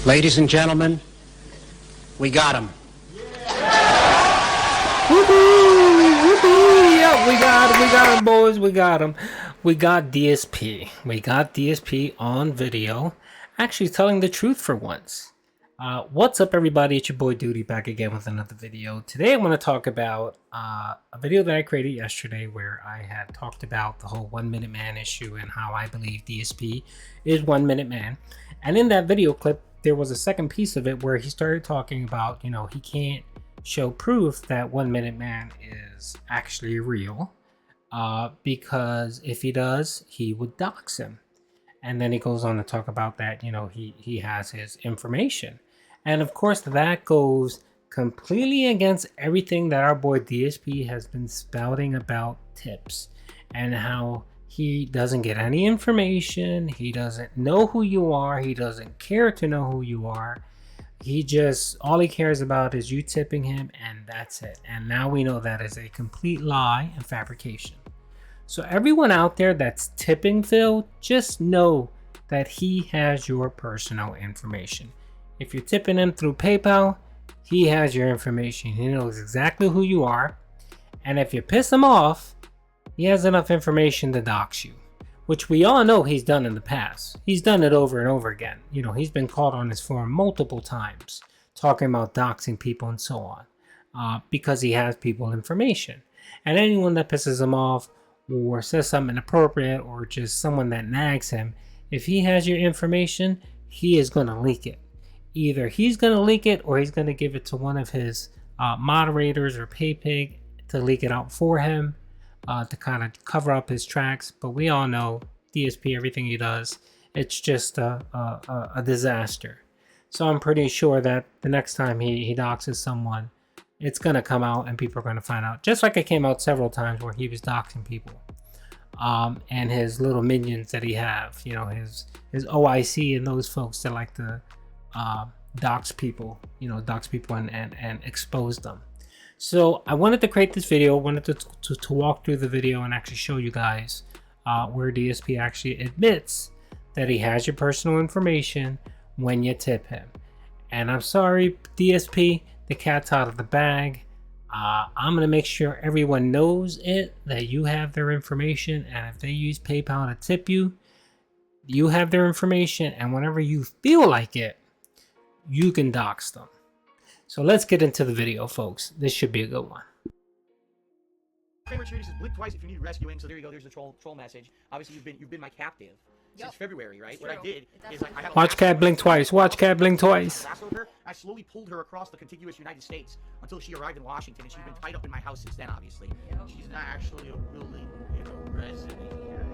Ladies and gentlemen, we got him. Yeah, we got him, boys. We got him. We got DSP. We got DSP on video, actually telling the truth for once. What's up, everybody? It's your boy Doody back again with another video. Today, I want to talk about a video that I created yesterday where I had talked about the whole 1 Minute Man issue and how I believe DSP is 1 Minute Man. And in that video clip, there was a second piece of it where he started talking about, he can't show proof that 1 Minute Man is actually real because if he does, he would dox him. And then he goes on to talk about that, he has his information. And of course, that goes completely against everything that our boy DSP has been spouting about tips and how he doesn't get any information. He doesn't know who you are. He doesn't care to know who you are. All he cares about is you tipping him, and that's it. And now we know that is a complete lie and fabrication. So everyone out there that's tipping Phil, just know that he has your personal information. If you're tipping him through PayPal, he has your information. He knows exactly who you are. And if you piss him off, he has enough information to dox you, which we all know he's done in the past. He's done it over and over again. He's been called on his forum multiple times talking about doxing people and so on because he has people information. And anyone that pisses him off or says something inappropriate or just someone that nags him, if he has your information, he is going to leak it. Either he's going to leak it or he's going to give it to one of his moderators or PayPig to leak it out for him to kind of cover up his tracks. But we all know DSP, everything he does, it's just a disaster. So I'm pretty sure that the next time he doxes someone, it's going to come out and people are going to find out. Just like it came out several times where he was doxing people. And his little minions that he have, his OIC and those folks that like to dox people, and expose them. So I wanted to create this video, wanted to walk through the video and actually show you guys where DSP actually admits that he has your personal information when you tip him. And I'm sorry, DSP, the cat's out of the bag. I'm going to make sure everyone knows that you have their information, and if they use PayPal to tip you, you have their information, and whenever you feel like it, you can dox them. So let's get into the video, folks. This should be a good one. Favorite series is blink twice if you need rescuing. So there you go. There's the troll message. Obviously, you've been my captive since February, right? What I did is I had watch cat blink twice. Watch cat blink twice. I slowly pulled her across the contiguous United States until she arrived in Washington, and she's been tied up in my house since then. Obviously, she's not actually a willing, resident here.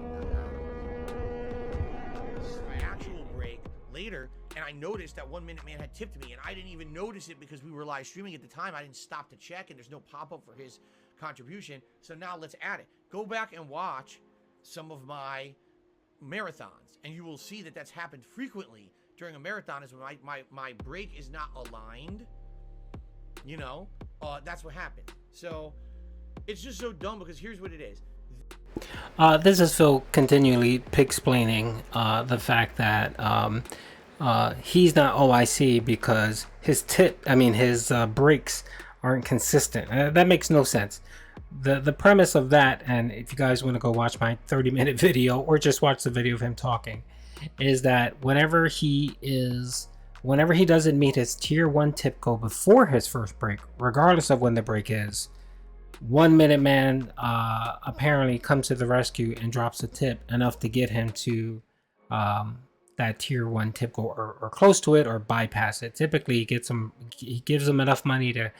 This is my actual break later. And I noticed that 1 Minute Man had tipped me, and I didn't even notice it because we were live streaming at the time. I didn't stop to check, and there's no pop-up for his contribution. So now let's add it. Go back and watch some of my marathons, and you will see that that's happened frequently during a marathon. Is when my break is not aligned. That's what happened. So it's just so dumb because here's what it is. This is Phil continually pig-splaining the fact that he's not OIC because his breaks aren't consistent. That makes no sense. The premise of that, and if you guys want to go watch my 30-minute video or just watch the video of him talking, is that whenever he doesn't meet his tier 1 tip goal before his first break, regardless of when the break is, 1 Minute Man apparently comes to the rescue and drops a tip enough to get him to that tier 1 tip goal or close to it or bypass it. Typically he gives him enough money to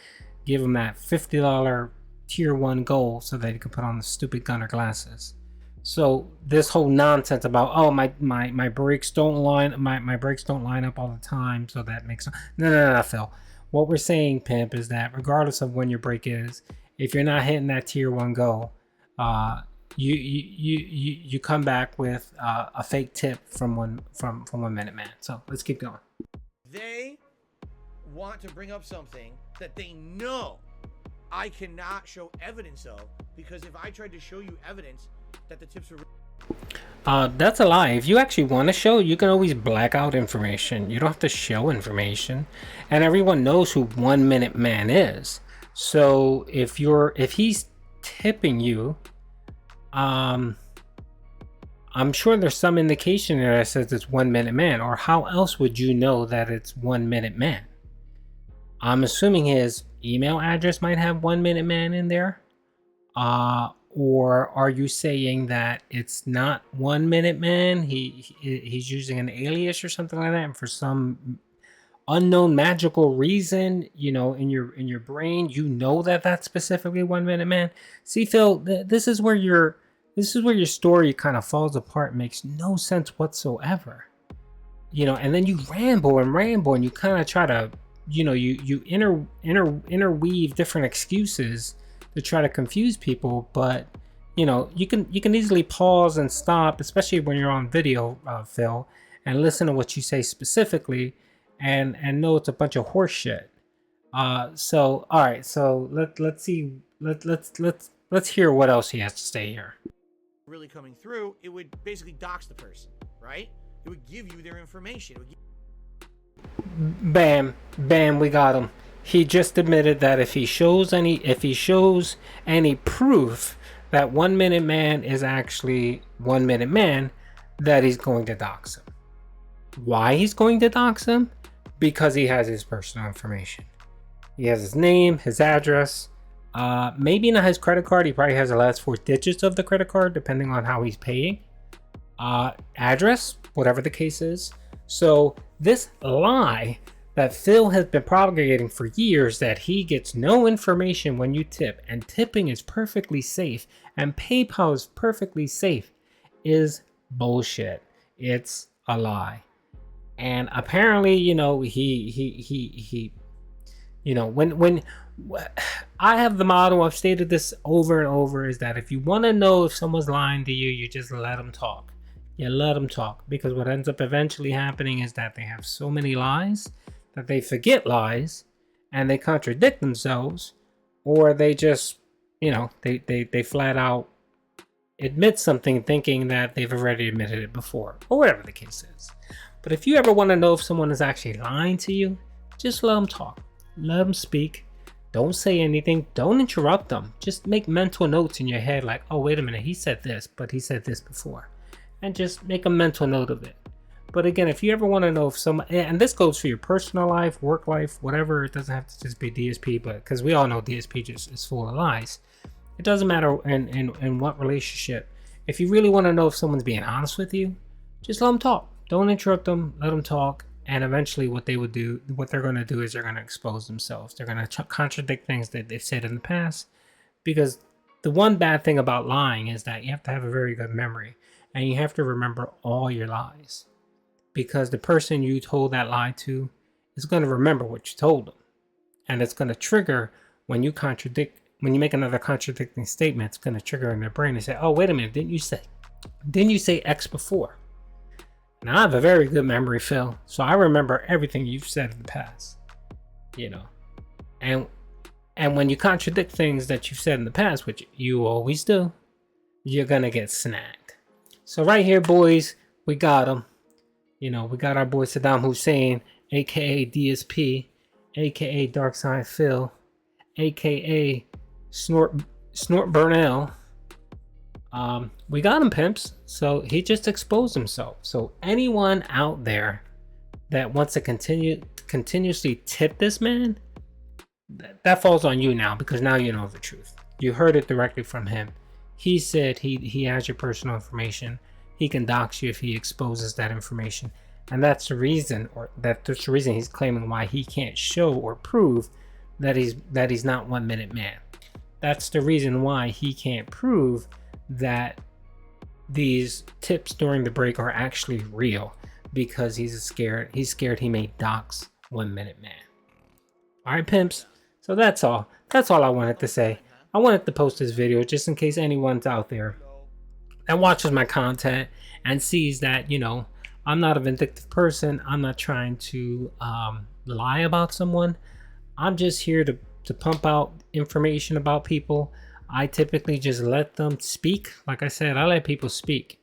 give him that $50 tier 1 goal so that he can put on the stupid gunner glasses. So this whole nonsense about my brakes don't line up all the time, so that makes no, Phil. What we're saying, pimp, is that regardless of when your break is, if you're not hitting that tier 1 goal, you come back with a fake tip from 1 Minute Man. So let's keep going. They want to bring up something that they know I cannot show evidence of, because if I tried to show you evidence that the tips are That's a lie. If you actually want to show, you can always black out information. You don't have to show information, and everyone knows who 1 Minute Man is. So if he's tipping you, I'm sure there's some indication there that says it's 1 Minute Man, or how else would you know that it's 1 Minute Man? I'm assuming his email address might have 1 Minute Man in there. Or are you saying that it's not 1 Minute Man? He's using an alias or something like that, and for some unknown magical reason, you know, in your brain, you know that that's specifically 1 Minute Man. See, Phil, this is where your story kind of falls apart, makes no sense whatsoever. You know, and then you ramble, and you kind of try to, you know, you interweave different excuses to try to confuse people. But you know, you can easily pause and stop, especially when you're on video, Phil, and listen to what you say specifically, and know it's a bunch of horse shit. So all right, so let's see, let's hear what else he has to say here. Really coming through, it would basically dox the person, right? It would give you their information. Bam, we got him. He just admitted that if he shows any proof that 1 Minute Man is actually 1 Minute Man, that he's going to dox him. Why he's going to dox him? Because he has his personal information. He has his name, his address, maybe not his credit card. He probably has the last 4 digits of the credit card, depending on how he's paying. Address, whatever the case is. So this lie that Phil has been propagating for years, that he gets no information when you tip, and tipping is perfectly safe, and PayPal is perfectly safe, is bullshit. It's a lie. And apparently, you know, he you know, when I have the motto, I've stated this over and over, is that if you want to know if someone's lying to you, you just let them talk. You let them talk, because what ends up eventually happening is that they have so many lies that they forget lies, and they contradict themselves, or they just, you know, they flat out admit something thinking that they've already admitted it before, or whatever the case is. But if you ever want to know if someone is actually lying to you, just let them talk. Let them speak. Don't say anything. Don't interrupt them. Just make mental notes in your head like, oh, wait a minute, he said this, but he said this before. And just make a mental note of it. But again, if you ever want to know if someone, and this goes for your personal life, work life, whatever, it doesn't have to just be DSP, but because we all know DSP just is full of lies. It doesn't matter in what relationship. If you really want to know if someone's being honest with you, just let them talk. Don't interrupt them. Let them talk. And eventually what they're going to do is they're going to expose themselves. They're going to contradict things that they've said in the past. Because the one bad thing about lying is that you have to have a very good memory. And you have to remember all your lies. Because the person you told that lie to is going to remember what you told them. And it's going to trigger when you make another contradicting statement, it's going to trigger in their brain and say, oh, wait a minute, didn't you say X before? Now I have a very good memory, Phil, so I remember everything you've said in the past, you know. And when you contradict things that you've said in the past, which you always do, you're going to get snagged. So right here, boys, we got him. You know, we got our boy Saddam Hussein, aka DSP, aka Darkside Phil, aka Snort Burnell. We got him, pimps. So he just exposed himself. So anyone out there that wants to continuously tip this man, that falls on you now, because now you know the truth. You heard it directly from him. He said he has your personal information. He can dox you if he exposes that information, and that's the reason he's claiming why he can't show or prove that he's not 1 Minute Man. That's the reason why he can't prove that these tips during the break are actually real, because he's scared he may dox 1 Minute Man. All right, pimps. So that's all I wanted to say. I wanted to post this video just in case anyone's out there that watches my content and sees that, you know, I'm not a vindictive person. I'm not trying to lie about someone. I'm just here to pump out information about people. I typically just let them speak. Like I said, I let people speak.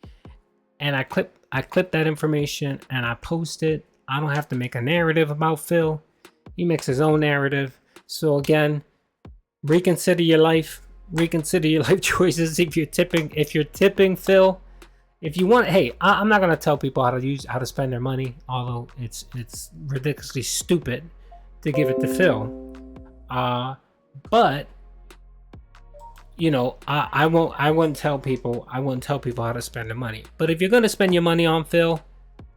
and I clip that information and I post it. I don't have to make a narrative about Phil. He makes his own narrative. So again, reconsider your life choices. If you're tipping Phil, if you want, hey, I'm not gonna tell people how to spend their money, although it's ridiculously stupid to give it to Phil. But you know, I wouldn't tell people how to spend their money. But if you're gonna spend your money on Phil,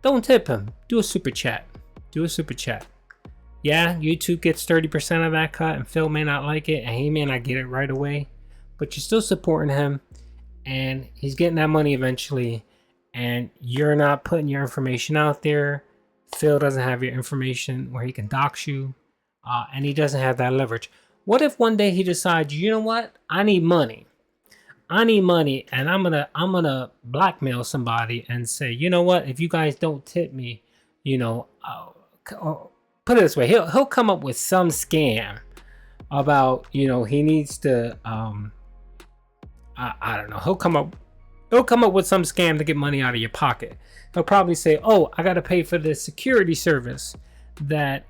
don't tip him. Do a super chat. Yeah, YouTube gets 30% of that cut, and Phil may not like it, and he may not get it right away, but you're still supporting him, and he's getting that money eventually, and you're not putting your information out there. Phil doesn't have your information where he can dox you, and he doesn't have that leverage. What if one day he decides, you know what, I need money, and I'm gonna blackmail somebody and say, you know what, if you guys don't tip me, you know, put it this way, he'll come up with some scam about, you know, he needs to I don't know, he'll come up with some scam to get money out of your pocket. He'll probably say, oh, I gotta pay for this security service that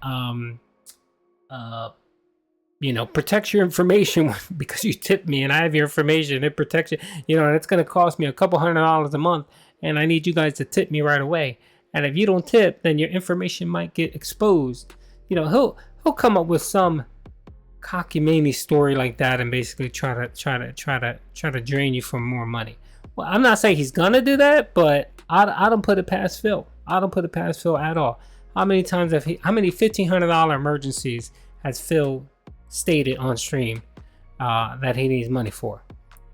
you know, protects your information because you tipped me and I have your information. It protects you, you know, and it's going to cost me a couple $100 a month, and I need you guys to tip me right away. And if you don't tip, then your information might get exposed. You know, he'll come up with some cockamamie story like that and basically try to drain you for more money. Well, I'm not saying he's gonna do that, but I don't put it past Phil. I don't put it past Phil at all. How many $1,500 emergencies has Phil stated on stream that he needs money for?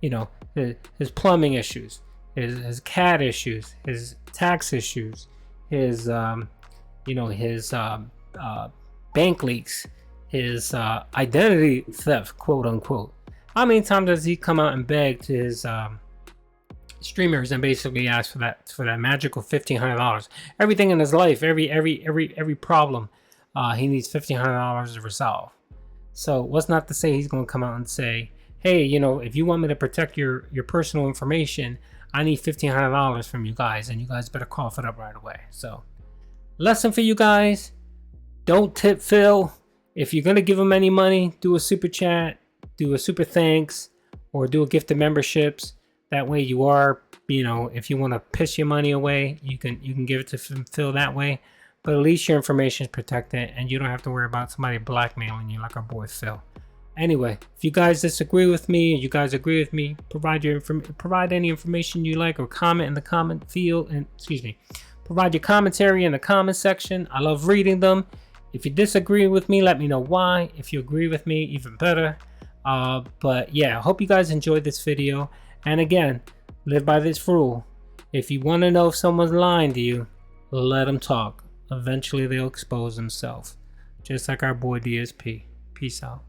You know, his plumbing issues, his cat issues, his tax issues, his you know, his bank leaks, his identity theft, quote unquote. How many times does he come out and beg to his streamers and basically ask for that magical $1,500? Everything in his life, every problem, he needs $1,500 to resolve. So what's not to say he's going to come out and say, hey, you know, if you want me to protect your personal information, I need $1,500 from you guys, and you guys better cough it up right away. So, lesson for you guys: don't tip Phil. If you're gonna give him any money, do a super chat, do a super thanks, or do a gift of memberships. That way, you are, you know, if you want to piss your money away, you can give it to Phil that way. But at least your information is protected, and you don't have to worry about somebody blackmailing you like our boy Phil. Anyway, if you guys disagree with me, and you guys agree with me, provide any information you like, or comment in the comment field, and provide your commentary in the comment section. I love reading them. If you disagree with me, let me know why. If you agree with me, even better. But yeah, I hope you guys enjoyed this video. And again, live by this rule: if you want to know if someone's lying to you, let them talk. Eventually, they'll expose themselves, just like our boy DSP. Peace out.